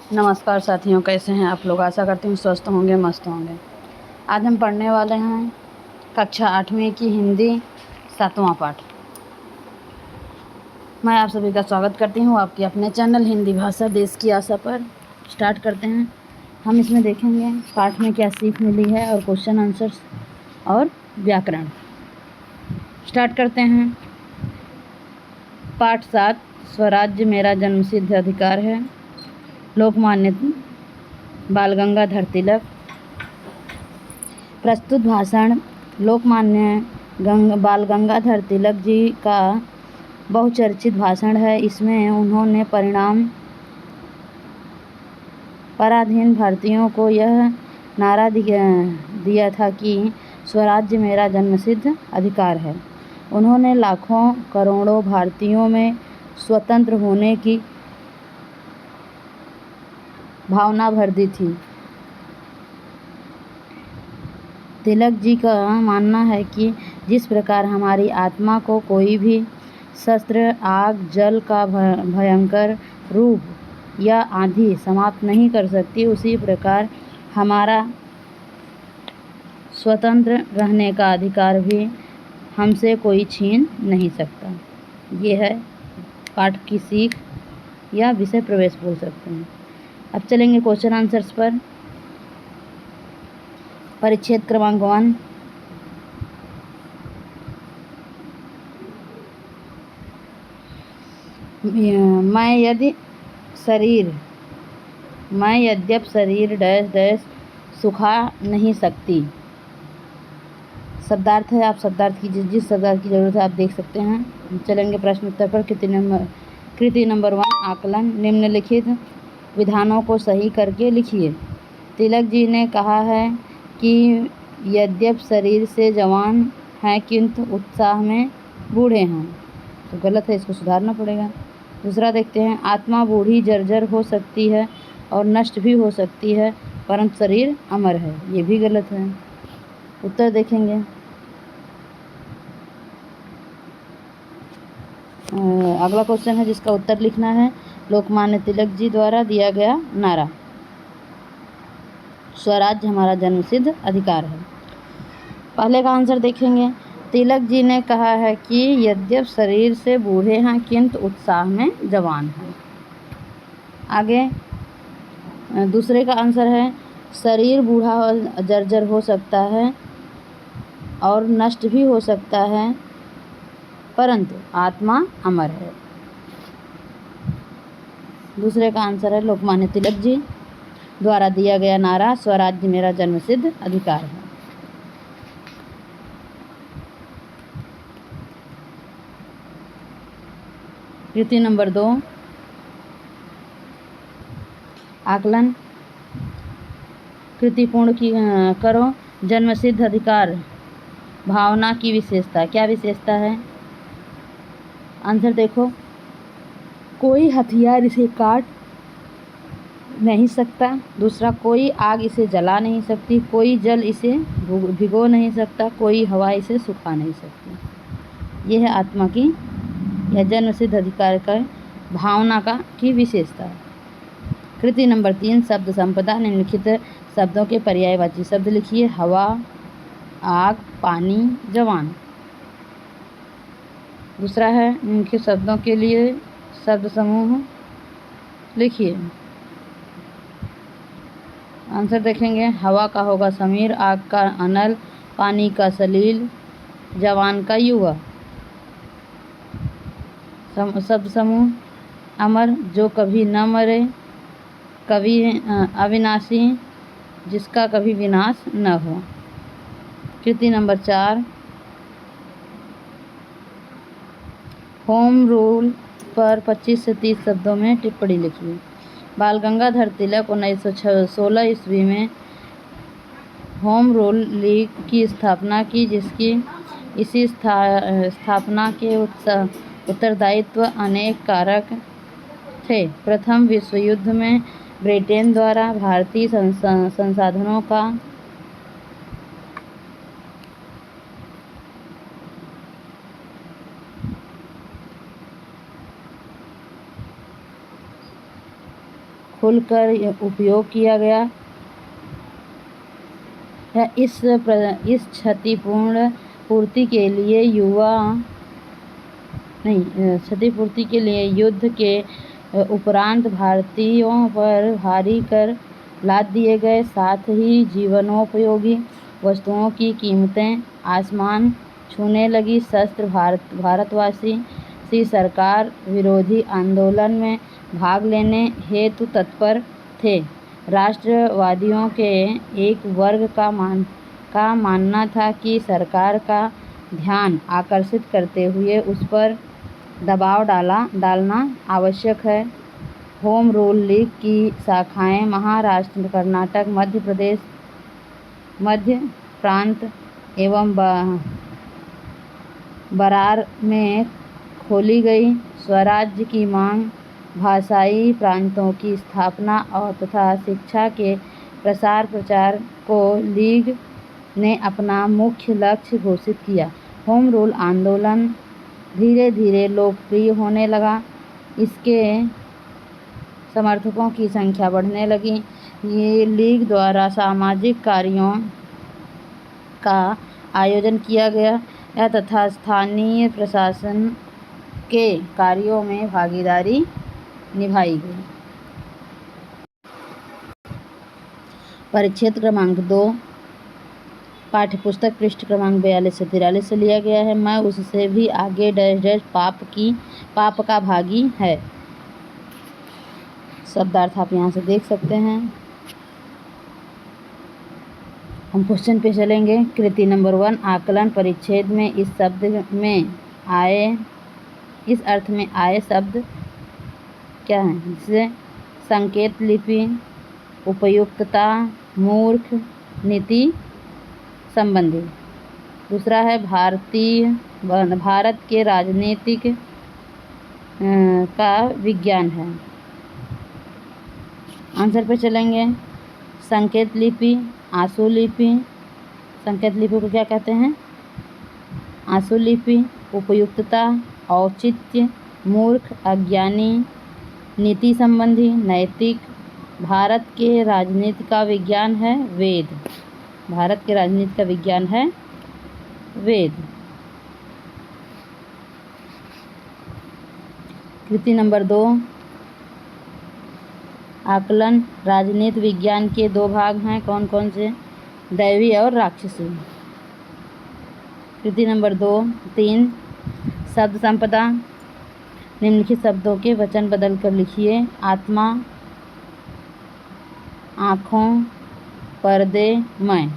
नमस्कार साथियों, कैसे हैं आप लोग। आशा करती हूँ स्वस्थ होंगे, मस्त होंगे। आज हम पढ़ने वाले हैं कक्षा 8वीं की हिंदी 7वां पाठ। मैं आप सभी का स्वागत करती हूँ आपके अपने चैनल हिंदी भाषा देश की आशा पर। स्टार्ट करते हैं। हम इसमें देखेंगे पाठ में क्या सीख मिली है और क्वेश्चन आंसर्स और व्याकरण। स्टार्ट करते हैं। पाठ 7, स्वराज्य मेरा जन्मसिद्ध अधिकार है। लोकमान्य बाल गंगाधर तिलक। प्रस्तुत भाषण लोकमान्य बाल गंगाधर तिलक जी का बहुचर्चित भाषण है। इसमें उन्होंने पराधीन भारतीयों को यह नारा दिया था कि स्वराज्य मेरा जन्मसिद्ध अधिकार है। उन्होंने लाखों करोड़ों भारतीयों में स्वतंत्र होने की भावना भर दी थी। तिलक जी का मानना है कि जिस प्रकार हमारी आत्मा को कोई भी शस्त्र, आग, जल का भयंकर रूप या आंधी समाप्त नहीं कर सकती, उसी प्रकार हमारा स्वतंत्र रहने का अधिकार भी हमसे कोई छीन नहीं सकता। ये है पाठ की सीख या विषय प्रवेश बोल सकते हैं। अब चलेंगे क्वेश्चन आंसर्स पर। परिच्छेद क्रमांक 1। मैं यद्यप शरीर डैश डैश सुखा नहीं सकती। शब्दार्थ है, आप शब्दार्थ की जिस शब्दार्थ की जरूरत है आप देख सकते हैं। चलेंगे प्रश्न उत्तर पर। कृति नंबर 1, आकलन। निम्नलिखित विधानों को सही करके लिखिए। तिलक जी ने कहा है कि यद्यप शरीर से जवान हैं किंतु उत्साह में बूढ़े हैं, तो गलत है, इसको सुधारना पड़ेगा। दूसरा देखते हैं, आत्मा बूढ़ी जर्जर हो सकती है और नष्ट भी हो सकती है, परंतु शरीर अमर है, ये भी गलत है। उत्तर देखेंगे। अगला क्वेश्चन है जिसका उत्तर लिखना है। लोकमान्य तिलक जी द्वारा दिया गया नारा, स्वराज्य हमारा जन्मसिद्ध अधिकार है। पहले का आंसर देखेंगे। तिलक जी ने कहा है कि यद्यप शरीर से बूढ़े हैं किंतु उत्साह में जवान हैं। आगे दूसरे का आंसर है, शरीर बूढ़ा और जर्जर हो सकता है और नष्ट भी हो सकता है, परंतु आत्मा अमर है। दूसरे का आंसर है, लोकमान्य तिलक जी द्वारा दिया गया नारा, स्वराज्य मेरा जन्मसिद्ध अधिकार है। कृति नंबर 2, आकलन। कृति पूर्ण की करो। जन्मसिद्ध अधिकार भावना की विशेषता, क्या विशेषता है? आंसर देखो। कोई हथियार इसे काट नहीं सकता। दूसरा, कोई आग इसे जला नहीं सकती, कोई जल इसे भिगो नहीं सकता, कोई हवा इसे सुखा नहीं सकती। यह है आत्मा की या जन्मसिद्ध अधिकार का भावना की विशेषता। कृति नंबर 3, शब्द संपदा। निम्नलिखित शब्दों के पर्यायवाची शब्द लिखिए। हवा, आग, पानी, जवान। दूसरा है, निम्नलिखित शब्दों के लिए शब्द समूह लिखिए। आंसर देखेंगे। हवा का होगा समीर, आग का अनल, पानी का सलील, जवान का युवा। शब्द समूह, अमर, जो कभी न मरे, कभी अविनाशी, जिसका कभी विनाश न हो। कृति नंबर 4, होम रूल पर 25 से 30 शब्दों में टिप्पणी लिखिए। बाल गंगाधर तिलक 1916 ईस्वी में होम रूल लीग की स्थापना की, जिसकी इसी स्थापना के उत्तरदायित्व अनेक कारक थे। प्रथम विश्व युद्ध में ब्रिटेन द्वारा भारतीय संसाधनों का खुलकर उपयोग किया गया है। इस क्षतिपूर्ण पूर्ति के लिए क्षतिपूर्ति के लिए युद्ध के उपरांत भारतीयों पर भारी कर लाद दिए गए। साथ ही जीवनोपयोगी वस्तुओं की कीमतें आसमान छूने लगी। शस्त्र भारतवासी सरकार विरोधी आंदोलन में भाग लेने हेतु तत्पर थे। राष्ट्रवादियों के एक वर्ग का मानना था कि सरकार का ध्यान आकर्षित करते हुए उस पर दबाव डालना आवश्यक है। होम रूल लीग की शाखाएं महाराष्ट्र, कर्नाटक, मध्य प्रदेश, मध्य प्रांत एवं बरार में खोली गई। स्वराज्य की मांग, भाषाई प्रांतों की स्थापना और तथा शिक्षा के प्रसार को लीग ने अपना मुख्य लक्ष्य घोषित किया। होम रूल आंदोलन धीरे धीरे लोकप्रिय होने लगा। इसके समर्थकों की संख्या बढ़ने लगी। ये लीग द्वारा सामाजिक कार्यों का आयोजन किया गया तथा स्थानीय प्रशासन के कार्यों में भागीदारी निभाई गई। परिच्छेद क्रमांक 2 पाठ्यपुस्तक पृष्ठ क्रमांक 42 से 43 से लिया गया है। मैं उससे भी आगे पाप का भागी है। शब्दार्थ आप यहाँ से देख सकते हैं। हम क्वेश्चन पे चलेंगे। कृति नंबर 1 आकलन परिच्छेद में इस अर्थ में आए शब्द क्या हैं? जैसे संकेत लिपि, उपयुक्तता, मूर्ख, नीति संबंधी। दूसरा है भारत के राजनीतिक का विज्ञान है। आंसर पे चलेंगे। संकेत लिपि, आशु लिपि। संकेत लिपि को क्या कहते हैं? आशु लिपि। उपयुक्तता, औचित्य, मूर्ख, अज्ञानी, नीति संबंधी, नैतिक। भारत के राजनीति का विज्ञान है वेद। भारत के राजनीति का विज्ञान है वेद। कृति नंबर 2 आकलन राजनीति विज्ञान के 2 भाग हैं। कौन कौन से? दैवी और राक्षसी। कृति नंबर 3 शब्द संपदा। निम्नलिखित शब्दों के वचन बदल कर लिखिए। आत्मा, आँखों, पर्दे, मैं।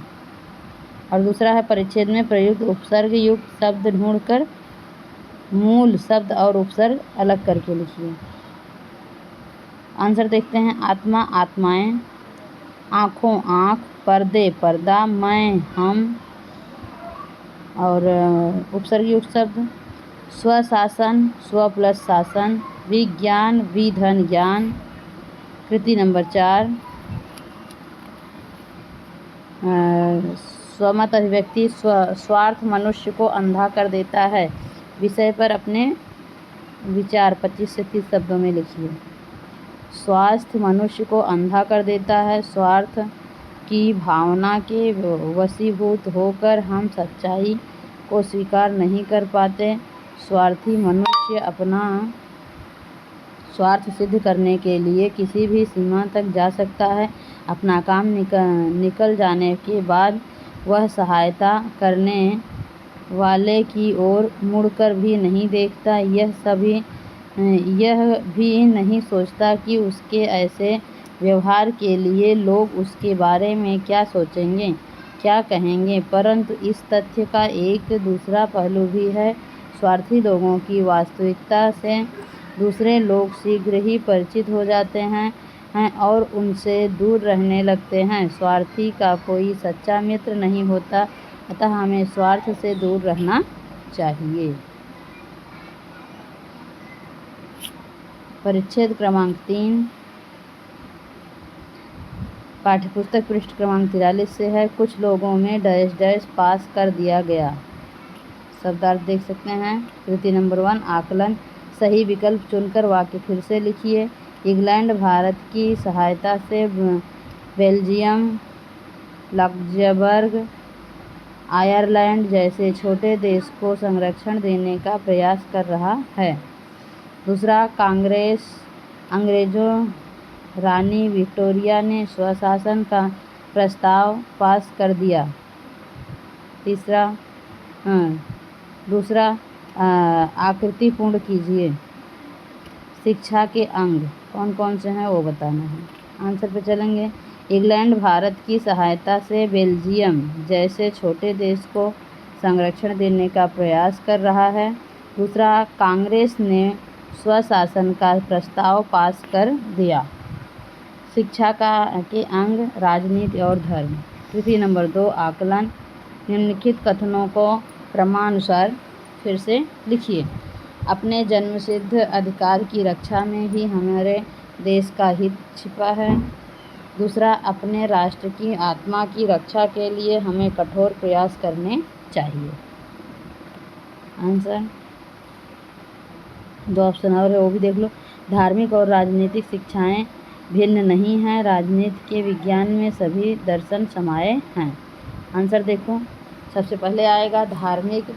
और दूसरा है परिच्छेद में प्रयुक्त उपसर्ग युक्त शब्द ढूंढकर मूल शब्द और उपसर्ग अलग करके लिखिए। आंसर देखते हैं। आत्मा, आत्माएं। आँखों, आँख। पर्दे, पर्दा। मैं, हम। और उपसर्ग युक्त शब्द स्वशासन, स्व प्लस शासन। विज्ञान, विधन, ज्ञान। कृति नंबर 4 स्वमत अभिव्यक्ति। स्वार्थ मनुष्य को अंधा कर देता है। विषय पर अपने विचार 25 से 30 शब्दों में लिखिए। स्वार्थ मनुष्य को अंधा कर देता है। स्वार्थ की भावना के वशीभूत होकर हम सच्चाई को स्वीकार नहीं कर पाते। स्वार्थी मनुष्य अपना स्वार्थ सिद्ध करने के लिए किसी भी सीमा तक जा सकता है। अपना काम निकल जाने के बाद वह सहायता करने वाले की ओर मुड़कर भी नहीं देखता। यह भी नहीं सोचता कि उसके ऐसे व्यवहार के लिए लोग उसके बारे में क्या सोचेंगे, क्या कहेंगे। परंतु इस तथ्य का एक दूसरा पहलू भी है। स्वार्थी लोगों की वास्तविकता से दूसरे लोग शीघ्र ही परिचित हो जाते हैं और उनसे दूर रहने लगते हैं। स्वार्थी का कोई सच्चा मित्र नहीं होता, अतः हमें स्वार्थ से दूर रहना चाहिए। परिच्छेद क्रमांक 3 पाठ्यपुस्तक पृष्ठ क्रमांक 43 से है। कुछ लोगों में डैश डैश पास कर दिया गया। शब्दार्थ देख सकते हैं। कृति नंबर 1 आकलन। सही विकल्प चुनकर वाक्य फिर से लिखिए। इंग्लैंड भारत की सहायता से बेल्जियम, लक्ज़मबर्ग, आयरलैंड जैसे छोटे देश को संरक्षण देने का प्रयास कर रहा है। दूसरा, कांग्रेस अंग्रेज़ों रानी विक्टोरिया ने स्वशासन का प्रस्ताव पास कर दिया। दूसरा, आकृति पूर्ण कीजिए। शिक्षा के अंग कौन कौन से हैं वो बताना है। आंसर पे चलेंगे। इंग्लैंड भारत की सहायता से बेल्जियम जैसे छोटे देश को संरक्षण देने का प्रयास कर रहा है। दूसरा, कांग्रेस ने स्वशासन का प्रस्ताव पास कर दिया। शिक्षा के अंग राजनीति और धर्म। तृतीय नंबर 2, आकलन। निम्नलिखित कथनों को क्रमानुसार फिर से लिखिए। अपने जन्मसिद्ध अधिकार की रक्षा में ही हमारे देश का हित छिपा है। दूसरा, अपने राष्ट्र की आत्मा की रक्षा के लिए हमें कठोर प्रयास करने चाहिए। आंसर 2 ऑप्शन और है, वो भी देख लो। धार्मिक और राजनीतिक शिक्षाएं भिन्न नहीं हैं। राजनीति के विज्ञान में सभी दर्शन समाये हैं। आंसर देखो, सबसे पहले आएगा धार्मिक,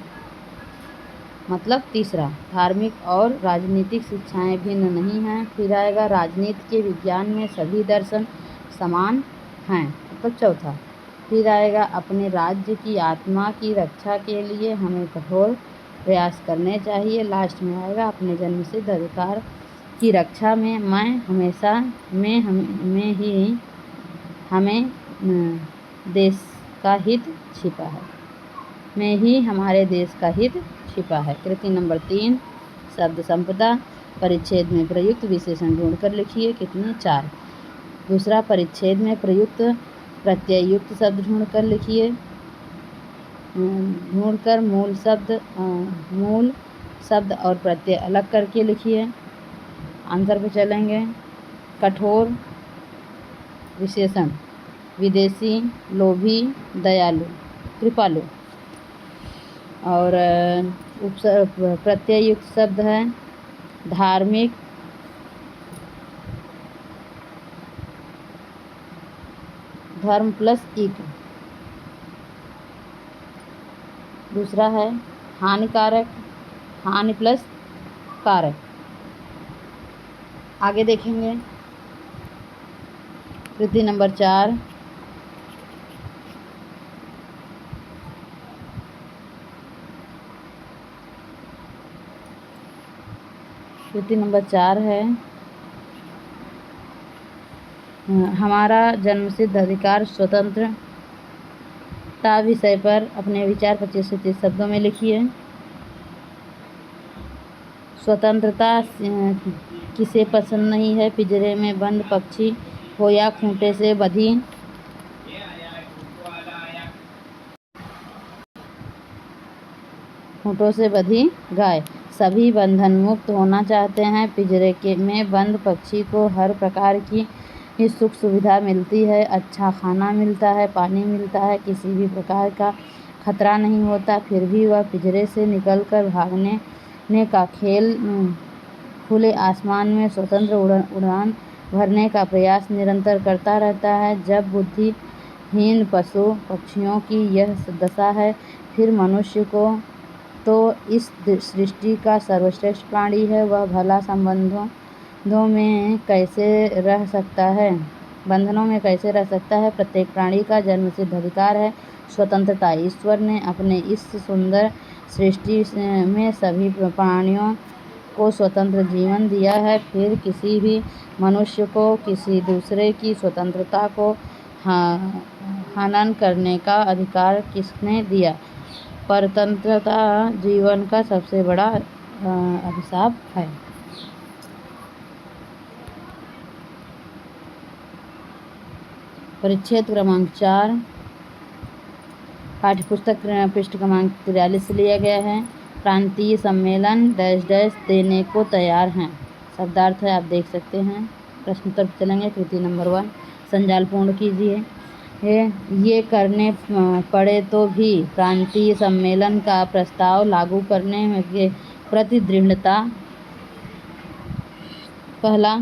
मतलब तीसरा, धार्मिक और राजनीतिक शिक्षाएं भिन्न नहीं हैं। फिर आएगा राजनीति के विज्ञान में सभी दर्शन समान हैं, मतलब चौथा। फिर आएगा अपने राज्य की आत्मा की रक्षा के लिए हमें कठोर प्रयास करने चाहिए। लास्ट में आएगा अपने जन्मसिद्ध अधिकार की रक्षा में हमें देश का हित छिपा है, में ही हमारे देश का हित छिपा है। कृति नंबर 3, शब्द संपदा। परिच्छेद में प्रयुक्त विशेषण ढूंढकर लिखिए। कितने? 4। दूसरा, परिच्छेद में प्रयुक्त प्रत्ययुक्त शब्द ढूंढकर लिखिए। ढूंढकर मूल शब्द और प्रत्यय अलग करके लिखिए। आंसर पे चलेंगे। कठोर विशेषण विदेशी, लोभी, दयालु, कृपालु। और प्रत्ययुक्त शब्द है धार्मिक, धर्म प्लस इक। दूसरा है हानिकारक, हानि प्लस कारक। आगे देखेंगे। कृति नंबर 4, कृति नंबर 4 है हमारा जन्मसिद्ध अधिकार स्वतंत्रता विषय पर अपने विचार 25 से 30 शब्दों में लिखिए। स्वतंत्रता किसे पसंद नहीं है? पिंजरे में बंद पक्षी हो या खूंटे से खूंटों से बंधी गाय, सभी बंधन मुक्त होना चाहते हैं। पिंजरे में बंद पक्षी को हर प्रकार की सुख सुविधा मिलती है, अच्छा खाना मिलता है, पानी मिलता है, किसी भी प्रकार का खतरा नहीं होता। फिर भी वह पिंजरे से निकलकर भागने का खेल खुले आसमान में स्वतंत्र उड़ान भरने का प्रयास निरंतर करता रहता है। जब बुद्धिहीन पशु पक्षियों की यह दशा है, फिर मनुष्य को तो इस सृष्टि का सर्वश्रेष्ठ प्राणी है, वह भला बंधनों में कैसे रह सकता है। प्रत्येक प्राणी का जन्मसिद्ध अधिकार है स्वतंत्रता। ईश्वर ने अपने इस सुंदर सृष्टि में सभी प्राणियों को स्वतंत्र जीवन दिया है। फिर किसी भी मनुष्य को किसी दूसरे की स्वतंत्रता को हनन करने का अधिकार किसने दिया? परतंत्रता जीवन का सबसे बड़ा अभिशाप है। परिच्छेद क्रमांक 4 पाठ्यपुस्तक पृष्ठ क्रमांक 43 लिया गया है। प्रांतीय सम्मेलन देने को तैयार हैं। शब्दार्थ है, आप देख सकते हैं। प्रश्नोत्तर चलेंगे। कृति नंबर 1, संजाल पूर्ण कीजिए। ये करने पड़े तो भी प्रांतीय सम्मेलन का प्रस्ताव लागू करने के प्रति दृढ़ता। पहला,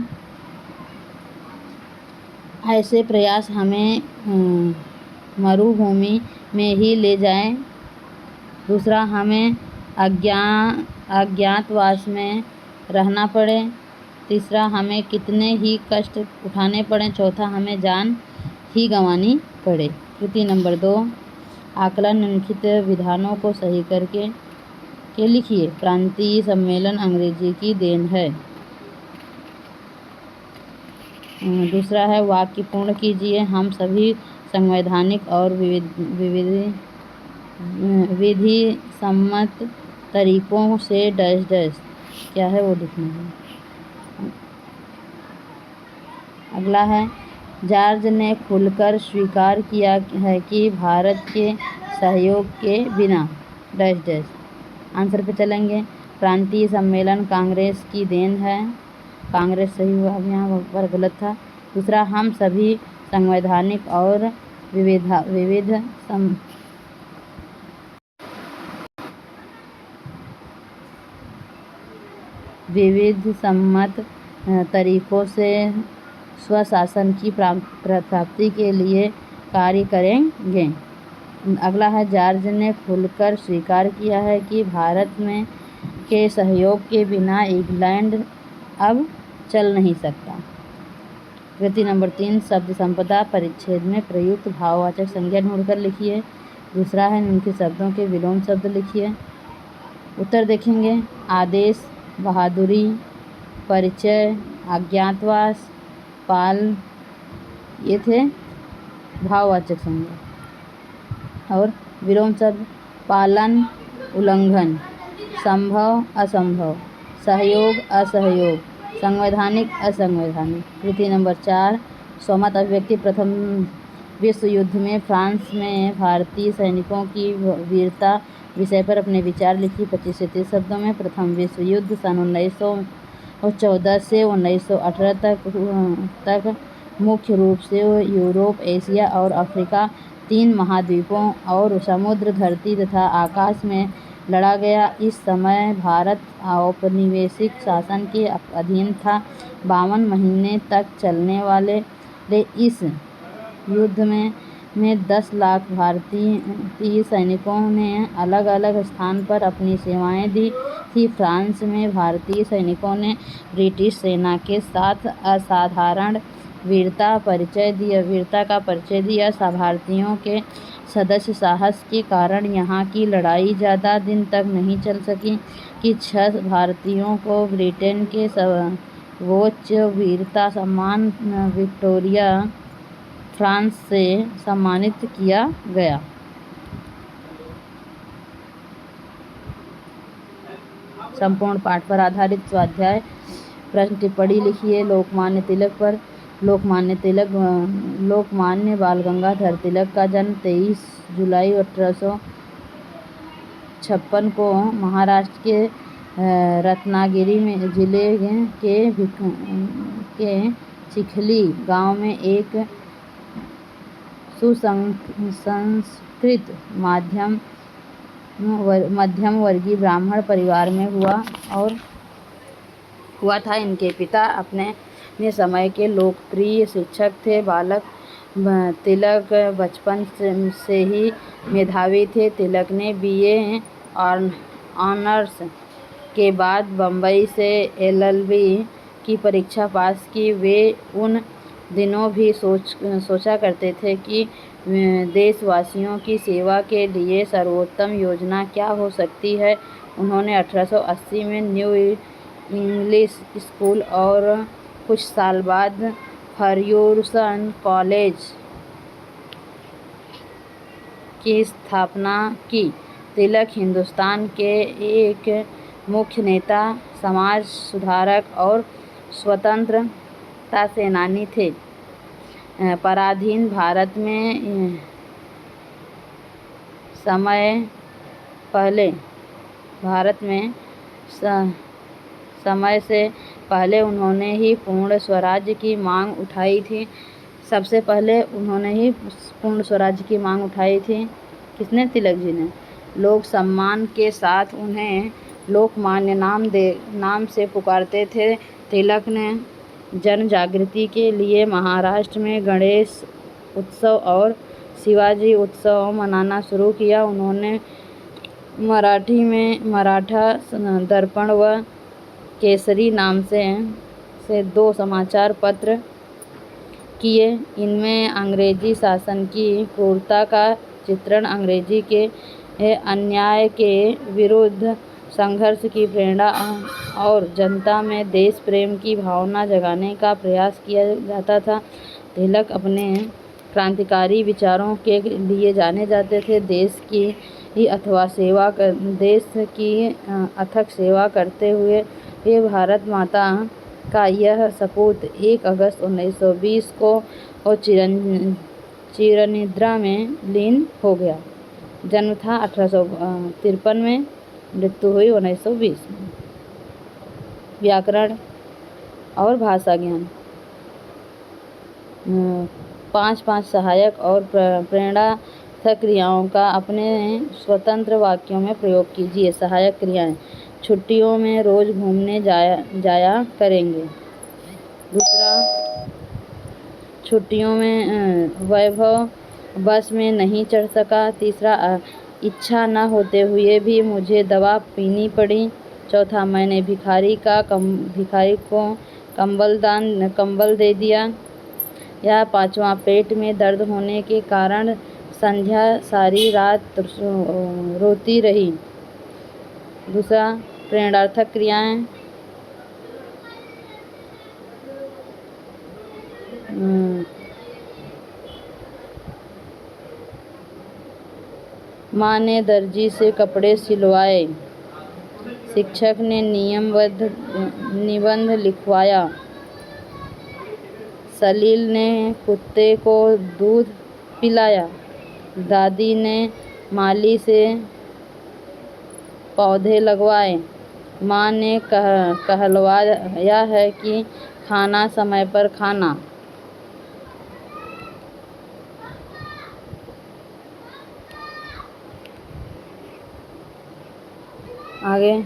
ऐसे प्रयास हमें मरुभूमि में ही ले जाएं। दूसरा, हमें अज्ञातवास में रहना पड़े। तीसरा, हमें कितने ही कष्ट उठाने पड़ें। चौथा, हमें जान ही गंवानी पड़े। कृति नंबर 2, आकलन निम्नलिखित विधानों को सही करके लिखिए। प्रांतीय सम्मेलन अंग्रेजी की देन है। दूसरा है, वाक्य पूर्ण कीजिए। हम सभी संवैधानिक और विधि सम्मत तरीकों से डैश डैश क्या है वो लिखना है। अगला है, जॉर्ज ने खुलकर स्वीकार किया है कि भारत के सहयोग के बिना डैश डैश। आंसर पे चलेंगे। प्रांतीय सम्मेलन कांग्रेस की देन है। कांग्रेस सही हुआ, अब यहाँ पर गलत था। दूसरा, हम सभी संवैधानिक और विविध सम्मत तरीकों से स्वशासन की प्राप्ति के लिए कार्य करेंगे। अगला है, जॉर्ज ने खुलकर स्वीकार किया है कि भारत में के सहयोग के बिना इंग्लैंड अब चल नहीं सकता। कृति नंबर 3, शब्द संपदा परिच्छेद में प्रयुक्त भाववाचक संज्ञा ढूंढकर लिखिए। दूसरा है, निम्नलिखित शब्दों के विलोम शब्द लिखिए। उत्तर देखेंगे। आदेश, बहादुरी, परिचय, अज्ञातवास, पाल, ये थे भाववाचक संज्ञा। और विलोम शब्द, पालन, उल्लंघन, संभव, असंभव, सहयोग, असहयोग, संवैधानिक, असंवैधानिक। कृति नंबर 4, स्वमत अभिव्यक्ति। प्रथम विश्व युद्ध में फ्रांस में भारतीय सैनिकों की वीरता विषय पर अपने विचार लिखिए 25 से 30 शब्दों में। प्रथम विश्व युद्ध सन 1914 से 1918 तक मुख्य रूप से यूरोप, एशिया और अफ्रीका 3 महाद्वीपों और समुद्र, धरती तथा आकाश में लड़ा गया। इस समय भारत औपनिवेशिक शासन के अधीन था। 52 महीने तक चलने वाले इस युद्ध में 10 लाख भारतीय सैनिकों ने अलग अलग स्थान पर अपनी सेवाएं दी थी। फ्रांस में भारतीय सैनिकों ने ब्रिटिश सेना के साथ असाधारण वीरता का परिचय दिया। भारतीयों के सदस्य साहस के कारण यहाँ की लड़ाई ज़्यादा दिन तक नहीं चल सकी कि 6 भारतीयों को ब्रिटेन के सर्वोच्च वीरता सम्मान विक्टोरिया फ्रांस से सम्मानित किया गया। संपूर्ण पाठ पर आधारित स्वाध्याय प्रश्न टिप्पणी लिखिए। लोकमान्य तिलक पर। लोकमान्य बाल गंगाधर तिलक का जन्म 23 जुलाई 1856 को महाराष्ट्र के रत्नागिरी में जिले के चिखली गांव में एक सुसंस्कृत मध्यम वर्गीय ब्राह्मण परिवार में हुआ था। इनके पिता अपने समय के लोकप्रिय शिक्षक थे। बालक तिलक बचपन से ही मेधावी थे। तिलक ने BA ऑनर्स के बाद बम्बई से LLB की परीक्षा पास की। वे उन दिनों भी सोचा करते थे कि देशवासियों की सेवा के लिए सर्वोत्तम योजना क्या हो सकती है। उन्होंने 1880 में न्यू इंग्लिश स्कूल और कुछ साल बाद फर्ग्यूसन कॉलेज की स्थापना की। तिलक हिंदुस्तान के एक मुख्य नेता, समाज सुधारक और स्वतंत्रता सेनानी थे। पराधीन भारत में समय से पहले उन्होंने ही पूर्ण स्वराज्य की मांग उठाई थी। सबसे पहले उन्होंने ही पूर्ण स्वराज्य की मांग उठाई थी। किसने? तिलक जी ने। लोग सम्मान के साथ उन्हें लोकमान्य नाम से पुकारते थे। तिलक ने जन जागृति के लिए महाराष्ट्र में गणेश उत्सव और शिवाजी उत्सव मनाना शुरू किया। उन्होंने मराठी में मराठा दर्पण व केसरी नाम से 2 समाचार पत्र किए। इनमें अंग्रेजी शासन की क्रूरता का चित्रण, अंग्रेजी के अन्याय के विरुद्ध संघर्ष की प्रेरणा और जनता में देश प्रेम की भावना जगाने का प्रयास किया जाता था। तिलक अपने क्रांतिकारी विचारों के लिए जाने जाते थे। देश की अथक सेवा करते हुए वे भारत माता का यह सपूत 1 अगस्त 1920 को और चिरनिद्रा में लीन हो गया। जन्म था 1853 में, मृत्यु हुई 1920 में। व्याकरण और भाषा ज्ञान। 5 सहायक और प्रेरणार्थक क्रियाओं का अपने स्वतंत्र वाक्यों में प्रयोग कीजिए। सहायक क्रियाएं: छुट्टियों में रोज घूमने जाया करेंगे। दूसरा, छुट्टियों में वैभव बस में नहीं चढ़ सका। तीसरा, इच्छा न होते हुए भी मुझे दवा पीनी पड़ी। चौथा, मैंने भिखारी को कंबल दे दिया। या 5वां, पेट में दर्द होने के कारण संध्या सारी रात रोती रही। दूसरा, प्रेरणार्थक क्रियाएं: माँ ने दर्जी से कपड़े सिलवाए। शिक्षक ने निबंध लिखवाया। सलील ने कुत्ते को दूध पिलाया। दादी ने माली से पौधे लगवाए। माँ ने कहलवाया है कि खाना समय पर खाना। आगे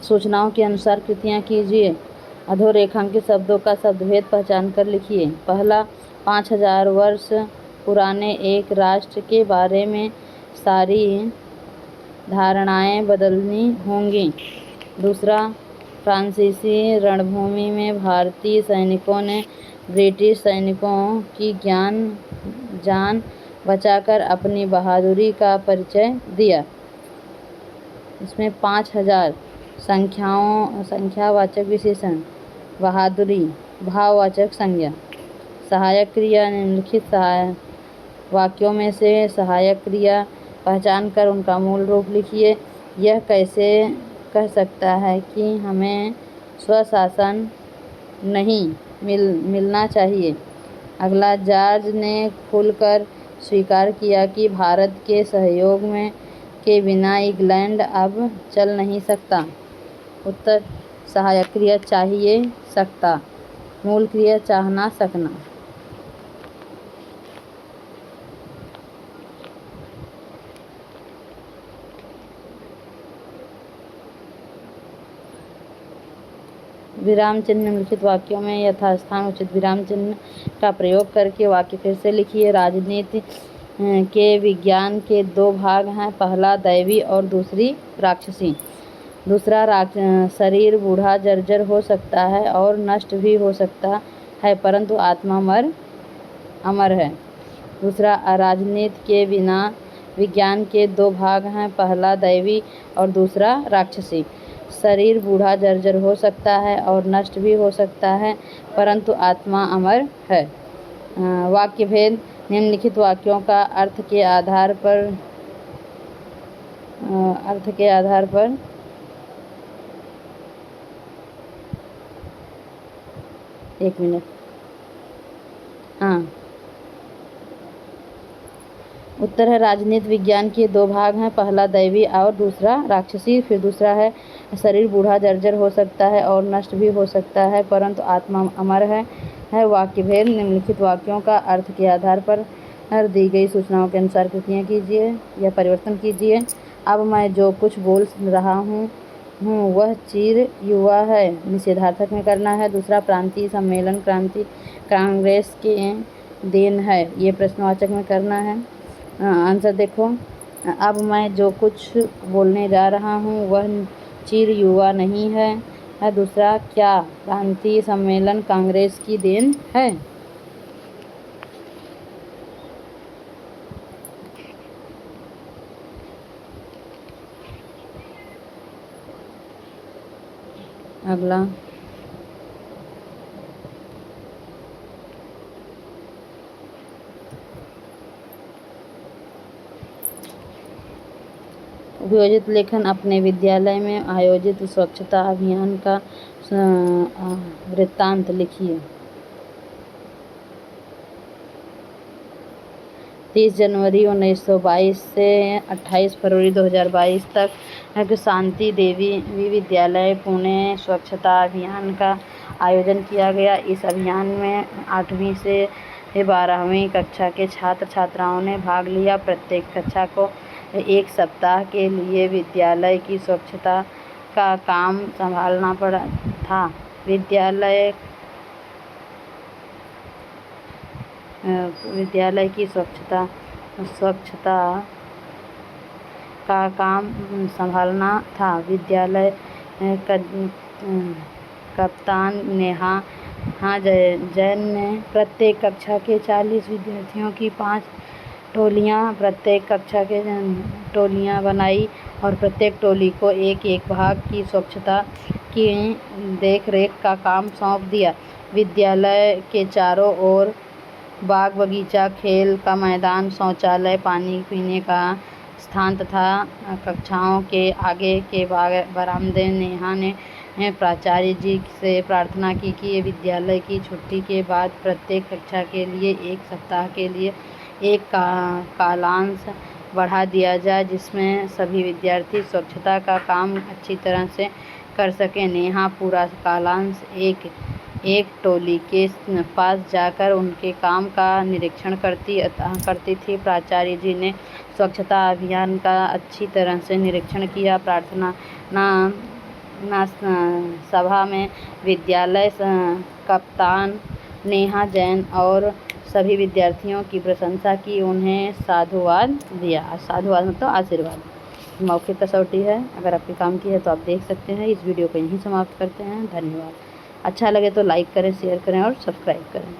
सूचनाओं के अनुसार कृतियाँ कीजिए। अधोरेखांकित शब्दों का शब्दभेद पहचान कर लिखिए। पहला, 5000 वर्ष पुराने एक राष्ट्र के बारे में सारी धारणाएं बदलनी होंगी। दूसरा, फ्रांसीसी रणभूमि में भारतीय सैनिकों ने ब्रिटिश सैनिकों की जान बचाकर अपनी बहादुरी का परिचय दिया। इसमें 5000 संख्यावाचक विशेषण, बहादुरी भाववाचक संज्ञा। सहायक क्रिया: निम्नलिखित वाक्यों में से सहायक क्रिया पहचान कर उनका मूल रूप लिखिए। यह कैसे कह सकता है कि हमें स्वशासन नहीं मिलना चाहिए। अगला, जॉर्ज ने खुलकर स्वीकार किया कि भारत के सहयोग के बिना इंग्लैंड अब चल नहीं सकता। उत्तर, सहायक क्रिया चाहिए, सकता। मूल क्रिया चाहना, सकना। विराम चिन्ह: निम्नलिखित वाक्यों में यथास्थान उचित विराम चिन्ह का प्रयोग करके वाक्य फिर से लिखिए। राजनीति के विज्ञान के 2 भाग हैं, पहला दैवी और दूसरी राक्षसी। दूसरा, शरीर बूढ़ा जर्जर हो सकता है और नष्ट भी हो सकता है, परंतु आत्मा अमर है। दूसरा, राजनीति के विज्ञान के 2 भाग हैं, पहला दैवी और दूसरा राक्षसी। शरीर बूढ़ा जर्जर हो सकता है और नष्ट भी हो सकता है, परंतु आत्मा अमर है। वाक्य भेद: निम्नलिखित वाक्यों का अर्थ के आधार पर एक मिनट। उत्तर है, राजनीति विज्ञान के 2 भाग हैं, पहला दैवी और दूसरा राक्षसी। फिर दूसरा है, शरीर बूढ़ा जर्जर हो सकता है और नष्ट भी हो सकता है, परंतु आत्मा अमर है। वाक्य भेद: निम्नलिखित वाक्यों का अर्थ के आधार पर दी गई सूचनाओं के अनुसार कृतियाँ कीजिए या परिवर्तन कीजिए। अब मैं जो कुछ बोल रहा हूँ हूँ वह चिर युवा है, निषेधार्थक में करना है। दूसरा, प्रांतीय सम्मेलन क्रांति कांग्रेस की देन है, ये प्रश्नवाचक में करना है। आंसर देखो, अब मैं जो कुछ बोलने जा रहा हूँ वह चिर युवा नहीं है। दूसरा, क्या प्रांतीय सम्मेलन कांग्रेस की देन है? अगला, उपयोजित लेखन अपने विद्यालय में आयोजित स्वच्छता अभियान का वृत्तांत लिखिए। 30 जनवरी 1922 से 28 फरवरी 2022 तक शांति देवी विद्यालय पुणे स्वच्छता अभियान का आयोजन किया गया। इस अभियान में 8वीं से 12वीं कक्षा के छात्र छात्राओं ने भाग लिया। प्रत्येक कक्षा को एक सप्ताह के लिए विद्यालय की स्वच्छता का काम संभालना पड़ा था। विद्यालय की स्वच्छता का काम संभालना था। विद्यालय कप्तान नेहा जैन ने प्रत्येक कक्षा के 40 विद्यार्थियों की 5 प्रत्येक कक्षा के टोलियां बनाई और प्रत्येक टोली को एक भाग की स्वच्छता की देखरेख का काम सौंप दिया। विद्यालय के चारों ओर बाग बगीचा, खेल का मैदान, शौचालय, पानी पीने का स्थान तथा कक्षाओं के आगे के बरामदे। नेहा ने प्राचार्य जी से प्रार्थना की कि विद्यालय की छुट्टी के बाद प्रत्येक कक्षा के लिए एक सप्ताह के लिए एक कालांश बढ़ा दिया जाए, जिसमें सभी विद्यार्थी स्वच्छता का काम अच्छी तरह से कर सकें। नेहा पूरा कालांश एक टोली के पास जाकर उनके काम का निरीक्षण करती थी। प्राचार्य जी ने स्वच्छता अभियान का अच्छी तरह से निरीक्षण किया। प्रार्थना सभा में विद्यालय कप्तान नेहा जैन और सभी विद्यार्थियों की प्रशंसा की, उन्हें साधुवाद दिया। साधुवाद मतलब आशीर्वाद। मौखिक कसौटी है, अगर आपके काम की है तो आप देख सकते हैं। इस वीडियो को यहीं समाप्त करते हैं। धन्यवाद। अच्छा लगे तो लाइक करें, शेयर करें और सब्सक्राइब करें।